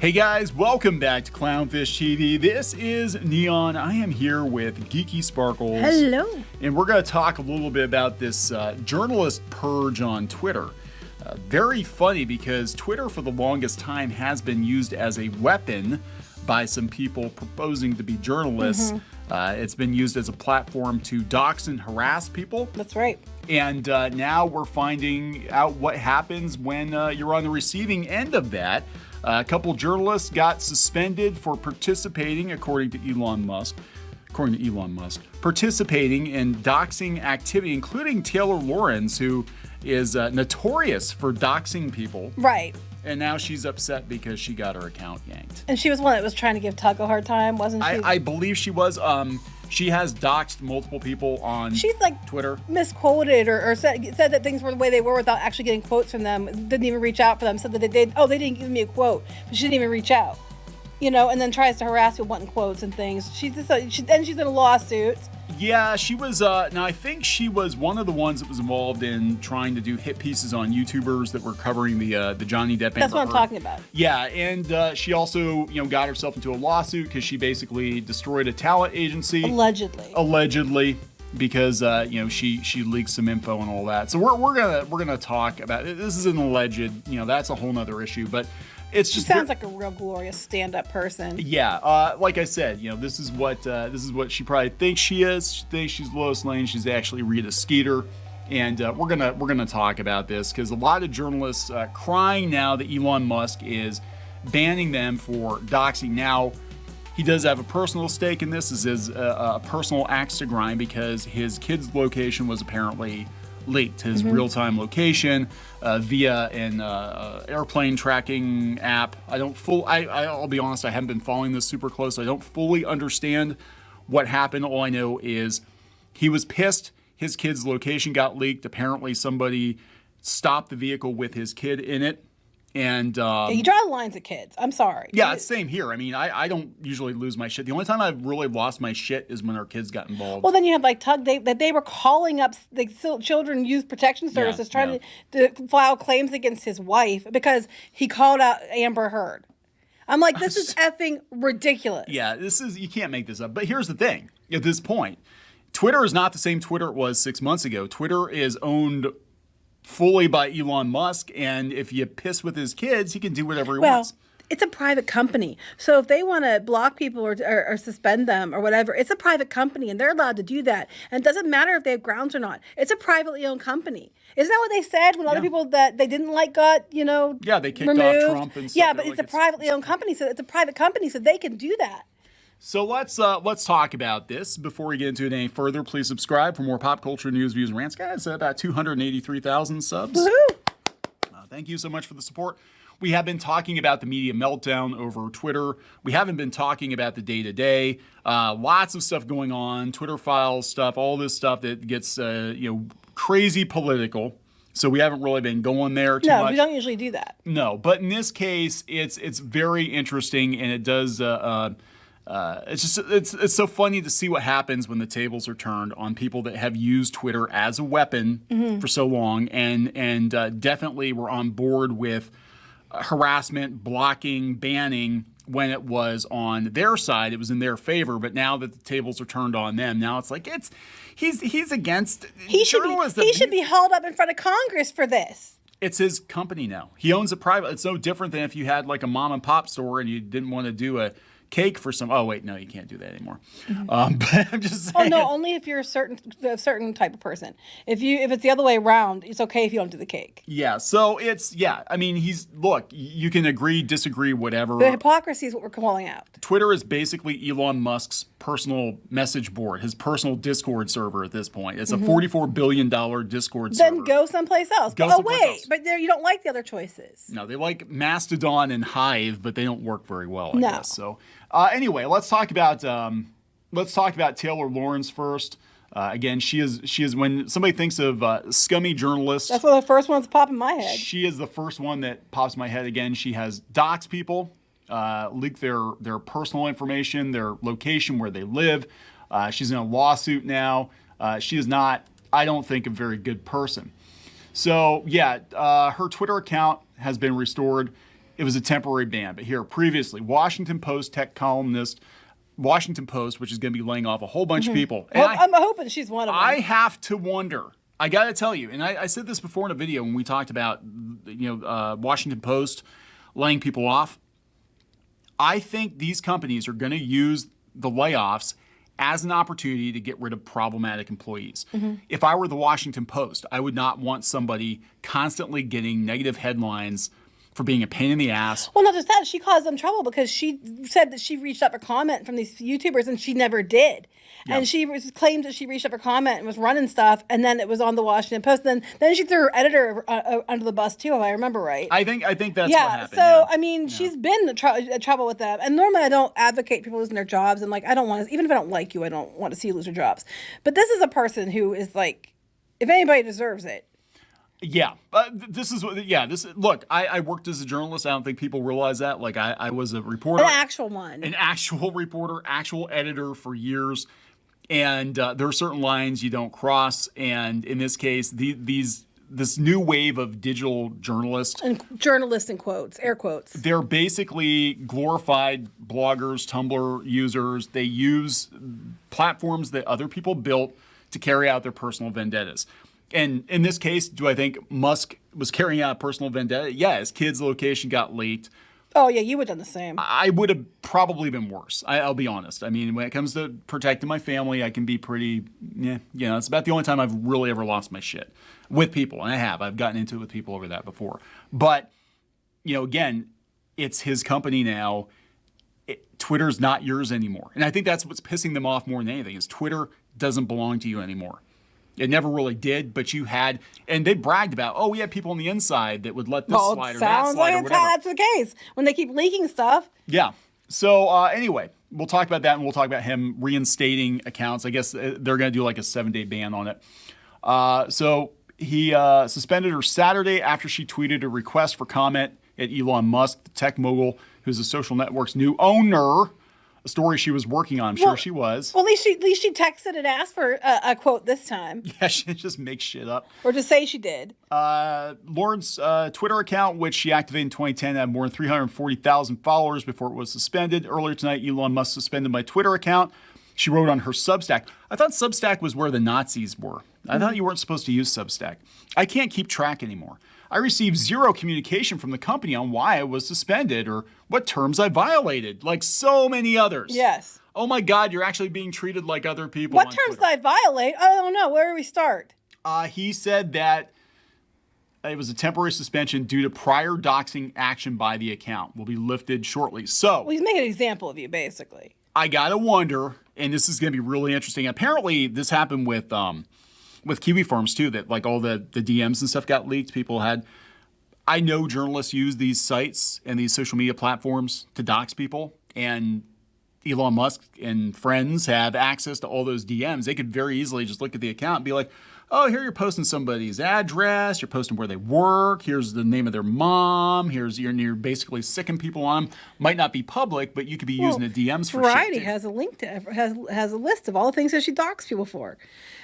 Hey guys, welcome back to Clownfish TV. This is Neon. I am here with Geeky Sparkles. Hello. And we're going to talk a little bit about this journalist purge on Twitter. Very funny because Twitter for the longest time has been used as a weapon by some people proposing to be journalists. It's been used as a platform to dox and harass people. That's right. And now we're finding out what happens when you're on the receiving end of that. A couple journalists got suspended for participating, according to Elon Musk, participating in doxing activity, including Taylor Lorenz, who is notorious for doxing people. Right. And now she's upset because she got her account yanked. And she was one that was trying to give Tug a hard time, wasn't she? I believe she was. She has doxed multiple people on Twitter. Misquoted or said that things were the way they were without actually getting quotes from them. Didn't even reach out for them. Said that they didn't give me a quote, but she didn't even reach out. You know, and then tries to harass people wanting quotes and things. She's in a lawsuit. Yeah, she was. Now I think she was one of the ones that was involved in trying to do hit pieces on YouTubers that were covering the Johnny Depp. That's what I'm talking about. Yeah, and she also got herself into a lawsuit because she basically destroyed a talent agency. Allegedly, because she leaked some info and all that. So we're gonna talk about it. This is an alleged. That's a whole nother issue, but. It's just she sounds like a real glorious stand-up person. Yeah, like I said, this is what she probably thinks she is. She thinks she's Lois Lane. She's actually Rita Skeeter, and we're gonna talk about this because a lot of journalists crying now that Elon Musk is banning them for doxing. Now, he does have a personal stake in this. This is a personal axe to grind because his kid's location was apparently leaked, his real-time location via an airplane tracking app. I'll be honest, I haven't been following this super close. I don't fully understand what happened. All I know is he was pissed. His kid's location got leaked. Apparently somebody stopped the vehicle with his kid in it. And you draw the lines at kids. I'm sorry. Yeah, it's same here. I mean, I don't usually lose my shit. The only time I've really lost my shit is when our kids got involved. Well, then you have like Tug. They were calling up the Children Youth Protection Services trying to file claims against his wife because he called out Amber Heard. I'm like, this is effing ridiculous. Yeah, you can't make this up. But here's the thing. At this point, Twitter is not the same Twitter it was 6 months ago. Twitter is owned fully by Elon Musk, and if you piss with his kids, he can do whatever he wants. It's a private company. So if they want to block people or suspend them or whatever, it's a private company, and they're allowed to do that. And it doesn't matter if they have grounds or not. It's a privately owned company. Isn't that what they said when other people that they didn't like got, Yeah, they kicked removed? off Trump and stuff. Yeah, but it's a privately owned company, so it's a private company, so they can do that. So let's talk about this. Before we get into it any further, please subscribe for more pop culture news, views, and rants. Guys, about 283,000 subs. Woohoo! Thank you so much for the support. We have been talking about the media meltdown over Twitter. We haven't been talking about the day-to-day. Lots of stuff going on, Twitter files stuff, all this stuff that gets crazy political. So we haven't really been going there too much. No, we don't usually do that. No, but in this case, it's very interesting, and it does. It's so funny to see what happens when the tables are turned on people that have used Twitter as a weapon for so long, and definitely were on board with harassment, blocking, banning when it was on their side. It was in their favor, but now that the tables are turned on them, now it's like he's against journalism. He should be hauled up in front of Congress for this. It's his company now. He owns a private. It's no different than if you had like a mom and pop store and you didn't want to do a cake for some. Oh wait, no, you can't do that anymore. But I'm just saying. Oh no, only if you're a certain type of person. If it's the other way around, it's okay if you don't do the cake. Yeah. So I mean, you can agree, disagree, whatever. The hypocrisy is what we're calling out. Twitter is basically Elon Musk's personal message board, his personal Discord server at this point. It's a $44 billion Discord server. Then go someplace else. But there you don't like the other choices. No, they like Mastodon and Hive, but they don't work very well, I guess. So anyway, let's talk about Taylor Lorenz first. Again, she is when somebody thinks of scummy journalists. That's one of the first ones that pop in my head. She is the first one that pops in my head. Again, she has doxed people, leaked their personal information, their location, where they live. She's in a lawsuit now. She is not, I don't think, a very good person. So yeah, her Twitter account has been restored. it was a temporary ban. But here, previously, Washington Post tech columnist, Washington Post, which is going to be laying off a whole bunch of people. And I'm hoping she's one of them. I have to wonder. I got to tell you, and I said this before in a video when we talked about, Washington Post laying people off. I think these companies are going to use the layoffs as an opportunity to get rid of problematic employees. If I were the Washington Post, I would not want somebody constantly getting negative headlines for being a pain in the ass. Well, not just that, she caused them trouble because she said that she reached out for comment from these YouTubers and she never did. Yeah. And she claimed that she reached out for comment and was running stuff, and then it was on the Washington Post. Then she threw her editor under the bus too, if I remember right. I think that's what happened. So I mean, she's been in trouble with them. And normally I don't advocate people losing their jobs, and like I don't want to, even if I don't like you, I don't want to see you lose your jobs. But this is a person who is like, if anybody deserves it. Yeah, look, I worked as a journalist. I don't think people realize that. Like, I was a reporter. An actual one. An actual reporter, actual editor for years. And there are certain lines you don't cross. And in this case, this new wave of digital journalists. And journalists in quotes, air quotes. They're basically glorified bloggers, Tumblr users. They use platforms that other people built to carry out their personal vendettas. And in this case, do I think Musk was carrying out a personal vendetta? Yeah, his kid's location got leaked. Oh, yeah, you would have done the same. I would have probably been worse. I'll be honest. I mean, when it comes to protecting my family, I can be pretty, it's about the only time I've really ever lost my shit with people. And I have. I've gotten into it with people over that before. But, again, it's his company now. Twitter's not yours anymore. And I think that's what's pissing them off more than anything is Twitter doesn't belong to you anymore. It never really did, but you had, and they bragged about, we had people on the inside that would let this slide or that slide or whatever. That's the case when they keep leaking stuff. Yeah. So anyway, we'll talk about that, and we'll talk about him reinstating accounts. I guess they're going to do like a 7-day ban on it. So he suspended her Saturday after she tweeted a request for comment at Elon Musk, the tech mogul, who's the social network's new owner. A story she was working on. I'm sure she was. Well, at least she texted and asked for a quote this time. Yeah, she just makes shit up. Or just say she did. Lauren's Twitter account, which she activated in 2010, had more than 340,000 followers before it was suspended. Earlier tonight, Elon Musk suspended my Twitter account. She wrote on her Substack. I thought Substack was where the Nazis were. I thought you weren't supposed to use Substack. I can't keep track anymore. I received zero communication from the company on why I was suspended or what terms I violated, like so many others. Yes. Oh my God, you're actually being treated like other people. What terms did I violate? I don't know. Where do we start? He said that it was a temporary suspension due to prior doxing action by the account. Will be lifted shortly. So, well, he's making an example of you, basically. I gotta wonder, and this is going to be really interesting. Apparently, this happened with Kiwi Farms too, that like all the DMs and stuff got leaked. People had, I know journalists use these sites and these social media platforms to dox people, and Elon Musk and friends have access to all those DMs. They could very easily just look at the account and be like, oh, here you're posting somebody's address, you're posting where they work, here's the name of their mom, you're basically sicking people on them. Might not be public, but you could be using the DMs for Variety shit. has a link to has a list of all the things that she doxed people for.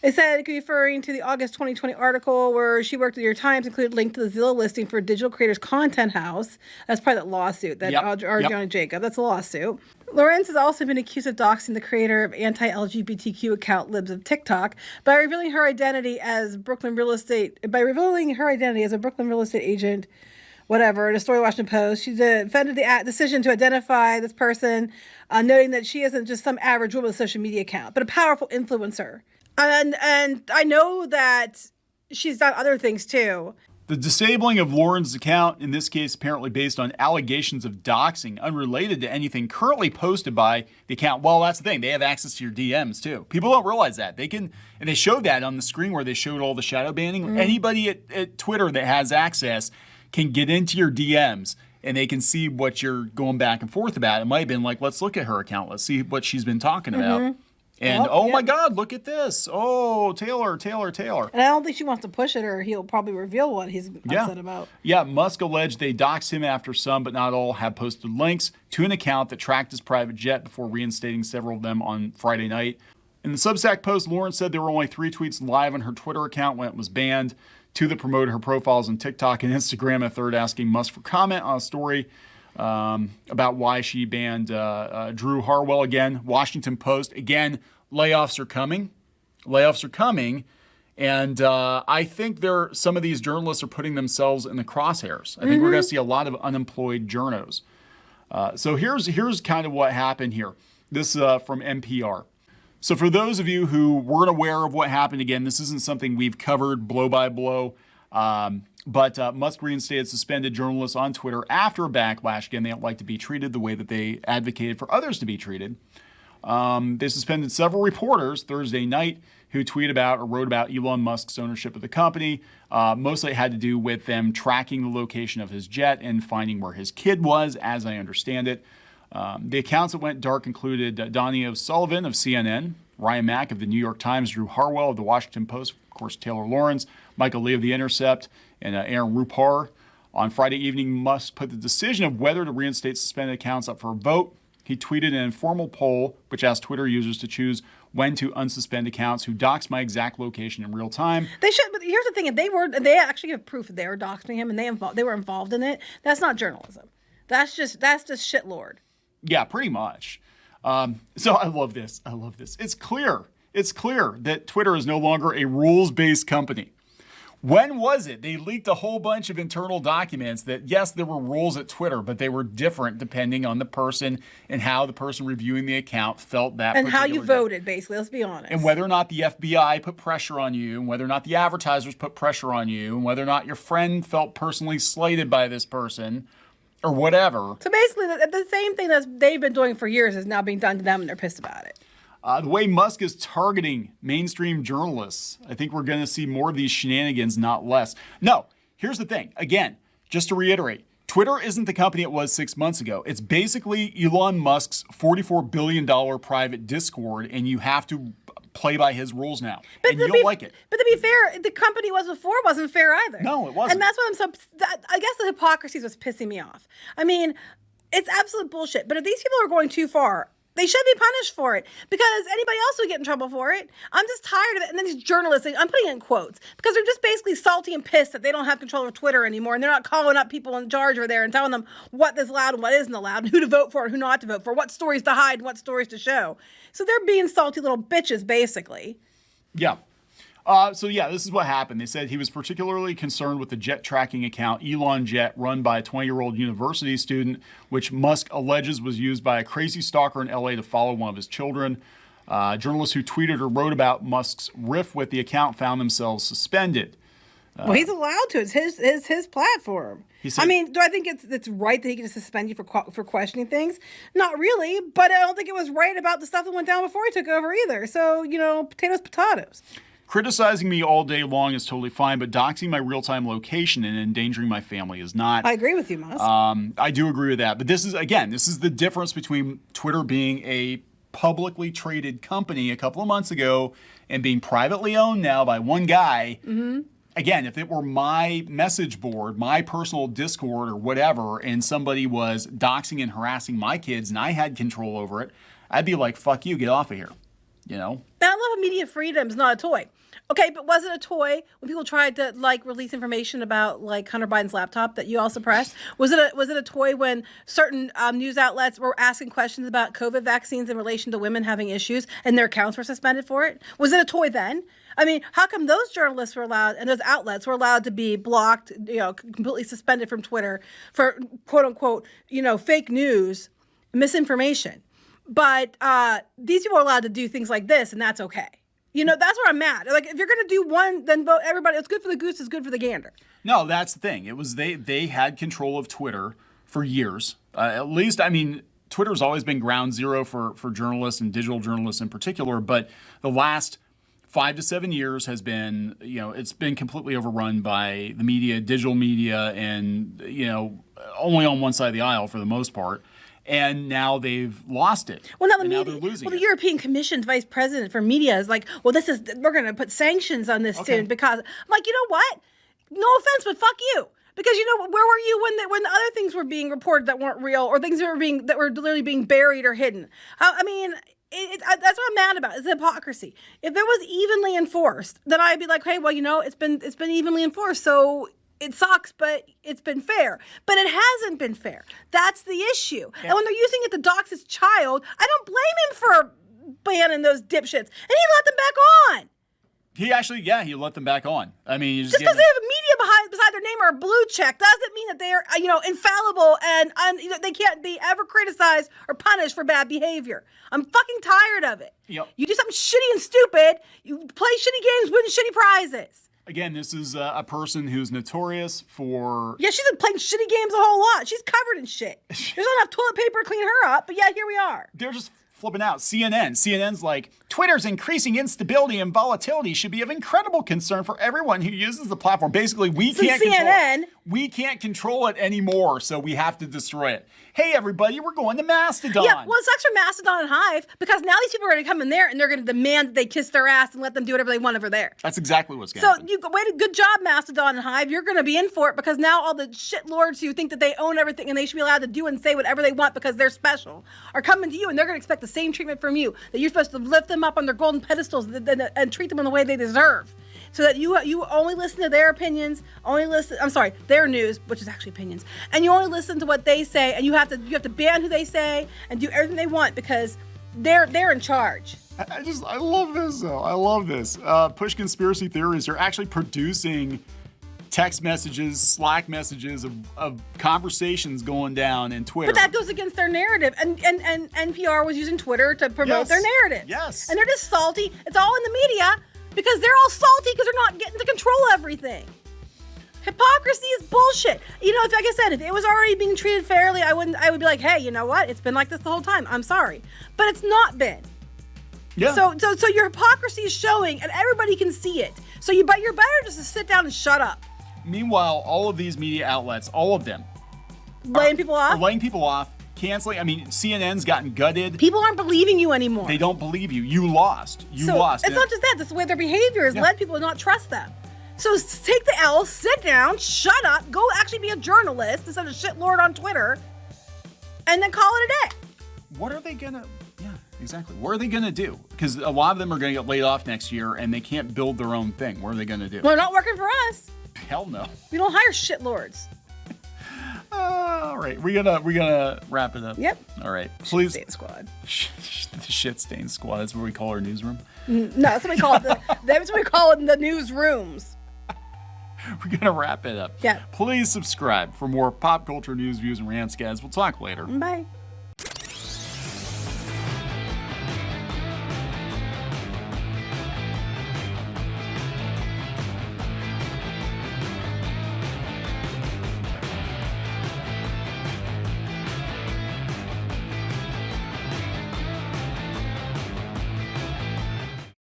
It said it could be referring to the August 2020 article where she worked at the New York Times, included a link to the Zillow listing for Digital Creators Content House. That's probably that lawsuit that Arjuna Jacob. That's a lawsuit. Lawrence has also been accused of doxing the creator of anti-LGBTQ account Libs of TikTok by revealing her identity as a Brooklyn real estate agent, whatever, in a story in the Washington Post. She defended the decision to identify this person, noting that she isn't just some average woman with a social media account, but a powerful influencer. And I know that she's done other things too. The disabling of Lauren's account, in this case apparently based on allegations of doxing, unrelated to anything currently posted by the account. Well, that's the thing. They have access to your DMs too. People don't realize that. They can, and they showed that on the screen where they showed all the shadow banning. Mm-hmm. Anybody at Twitter that has access can get into your DMs and they can see what you're going back and forth about. It might have been like, let's look at her account. Let's see what she's been talking about. And my God, look at this. Oh, Taylor. And I don't think she wants to push it or he'll probably reveal what he's upset about. Yeah, Musk alleged they doxed him after some, but not all, have posted links to an account that tracked his private jet before reinstating several of them on Friday night. In the Substack post, Lauren said there were only 3 tweets live on her Twitter account when it was banned. Two that promoted her profiles on TikTok and Instagram. A third asking Musk for comment on a story about why she banned Drew Harwell again. Washington Post, again, layoffs are coming. Layoffs are coming. And I think some of these journalists are putting themselves in the crosshairs. I think we're going to see a lot of unemployed journos. So here's kind of what happened here. This from NPR. So for those of you who weren't aware of what happened, again, this isn't something we've covered blow by blow. But Musk reinstated suspended journalists on Twitter after a backlash. Again, they don't like to be treated the way that they advocated for others to be treated. They suspended several reporters Thursday night who tweeted about or wrote about Elon Musk's ownership of the company. Mostly it had to do with them tracking the location of his jet and finding where his kid was, as I understand it. The accounts that went dark included Donnie O'Sullivan of CNN, Ryan Mack of the New York Times, Drew Harwell of the Washington Post, of course, Taylor Lawrence, Michael Lee of The Intercept, and Aaron Rupar. On Friday evening, Musk put the decision of whether to reinstate suspended accounts up for a vote. He tweeted an informal poll which asked Twitter users to choose when to unsuspend accounts who dox my exact location in real time. They should, but here's the thing: if they actually have proof that they were doxing him and they were involved in it, that's not journalism. That's just shitlord. Yeah, pretty much. So I love this. It's clear that Twitter is no longer a rules-based company. When was it? They leaked a whole bunch of internal documents that, yes, there were rules at Twitter, but they were different depending on the person and how the person reviewing the account felt that. And how you voted, basically, let's be honest. And whether or not the FBI put pressure on you, and whether or not the advertisers put pressure on you, and whether or not your friend felt personally slighted by this person, or whatever. So basically, the same thing that they've been doing for years is now being done to them, and they're pissed about it. The way Musk is targeting mainstream journalists, I think we're going to see more of these shenanigans, not less. No, here's the thing. Again, just to reiterate, Twitter isn't the company it was 6 months ago. It's basically Elon Musk's $44 billion private Discord, and you have to play by his rules now. And you'll like it. But to be fair, the company was before wasn't fair either. No, it wasn't. And that's what I guess the hypocrisy is what's pissing me off. I mean, it's absolute bullshit. But if these people are going too far, they should be punished for it, because anybody else would get in trouble for it. I'm just tired of it. And then these journalists, I'm putting it in quotes, because they're just basically salty and pissed that they don't have control of Twitter anymore. And they're not calling up people in charge over there and telling them what is allowed and what isn't allowed, and who to vote for and who not to vote for, what stories to hide and what stories to show. So they're being salty little bitches, basically. Yeah. This is what happened. They said he was particularly concerned with the jet tracking account, Elon Jet, run by a 20-year-old university student, which Musk alleges was used by a crazy stalker in LA to follow one of his children. Journalists who tweeted or wrote about Musk's riff with the account found themselves suspended. Well, he's allowed to. It's his platform. Said, I mean, do I think it's right that he can suspend you for questioning things? Not really, but I don't think it was right about the stuff that went down before he took over either. So, potatoes. Criticizing me all day long is totally fine, but doxing my real-time location and endangering my family is not. I agree with you, Musk. I do agree with that. But this is the difference between Twitter being a publicly traded company a couple of months ago and being privately owned now by one guy. Mm-hmm. Again, if it were my message board, my personal Discord or whatever, and somebody was doxing and harassing my kids and I had control over it, I'd be like, fuck you, get off of here. I love media freedom is not a toy. Okay, but was it a toy when people tried to release information about Hunter Biden's laptop that you all suppressed? Was it a toy when certain news outlets were asking questions about COVID vaccines in relation to women having issues and their accounts were suspended for it? Was it a toy then? I mean, how come those journalists were allowed and those outlets were allowed to be blocked, completely suspended from Twitter for quote unquote, fake news, misinformation? But these people are allowed to do things like this, and that's okay. That's where I'm at. If you're going to do one, then vote everybody. It's good for the goose. It's good for the gander. No, that's the thing. It was they had control of Twitter for years. At least, Twitter's always been ground zero for journalists and digital journalists in particular. But the last 5 to 7 years has been, it's been completely overrun by the media, digital media, and, only on one side of the aisle for the most part. And now they've lost it. Well, now they're losing it. The European Commission's vice president for media is like, well, we're going to put sanctions on this soon because I'm like, you know what? No offense, but fuck you. Because where were you when the other things were being reported that weren't real, or things that were literally being buried or hidden? That's what I'm mad about, is the hypocrisy. If it was evenly enforced, then I'd be like, hey, well, it's been evenly enforced, so it sucks, but it's been fair. But it hasn't been fair. That's the issue. Yeah. And when they're using it to dox his child, I don't blame him for banning those dipshits. And he let them back on. He actually, he let them back on. I mean, just because they have a media beside their name or a blue check doesn't mean that they're, infallible and they can't be ever criticized or punished for bad behavior. I'm fucking tired of it. Yep. You do something shitty and stupid, you play shitty games, win shitty prizes. Again, this is a person who's notorious for... Yeah, she's been playing shitty games a whole lot. She's covered in shit. There's not enough toilet paper to clean her up, but yeah, here we are. They're just flipping out. CNN's like, Twitter's increasing instability and volatility should be of incredible concern for everyone who uses the platform. Basically, we can't control it anymore, so we have to destroy it. Hey, everybody, we're going to Mastodon. Yeah, well, it sucks for Mastodon and Hive, because now these people are going to come in there and they're going to demand that they kiss their ass and let them do whatever they want over there. That's exactly what's going to happen. So, good job, Mastodon and Hive. You're going to be in for it, because now all the shitlords who think that they own everything and they should be allowed to do and say whatever they want because they're special are coming to you, and they're going to expect the same treatment from you, that you're supposed to lift them up on their golden pedestals and treat them in the way they deserve. So that you only listen to their opinions, their news, which is actually opinions, and you only listen to what they say, and you have to ban who they say and do everything they want because they're in charge. I love this though. I love this. Push conspiracy theories are actually producing text messages, Slack messages of conversations going down in Twitter. But that goes against their narrative. And NPR was using Twitter to promote their narrative. Yes. And they're just salty. It's all in the media because they're all salty because they're not getting to control everything. Hypocrisy is bullshit. Like I said, if it was already being treated fairly, I would be like, hey, you know what? It's been like this the whole time. I'm sorry. But it's not been. Yeah. So your hypocrisy is showing and everybody can see it. So you're better just to sit down and shut up. Meanwhile, all of these media outlets, all of them, laying people off, canceling. I mean, CNN's gotten gutted. People aren't believing you anymore. They don't believe you. You lost. You lost. It's not just that. That's the way their behavior has led people to not trust them. So take the L, sit down, shut up, go actually be a journalist instead of a shitlord on Twitter, and then call it a day. What are they gonna... Yeah, exactly. What are they gonna do? Because a lot of them are gonna get laid off next year, and they can't build their own thing. What are they gonna do? Well, they're not working for us. Hell no. We don't hire shitlords. All right, we're gonna wrap it up. Yep. All right, please. Shit Stain Squad. The Shit Stain Squad. That's what we call our newsroom. No, that's what we call it. That's what we call it in the newsrooms. We're gonna wrap it up. Yeah. Please subscribe for more pop culture news, views, and rants, guys. We'll talk later. Bye.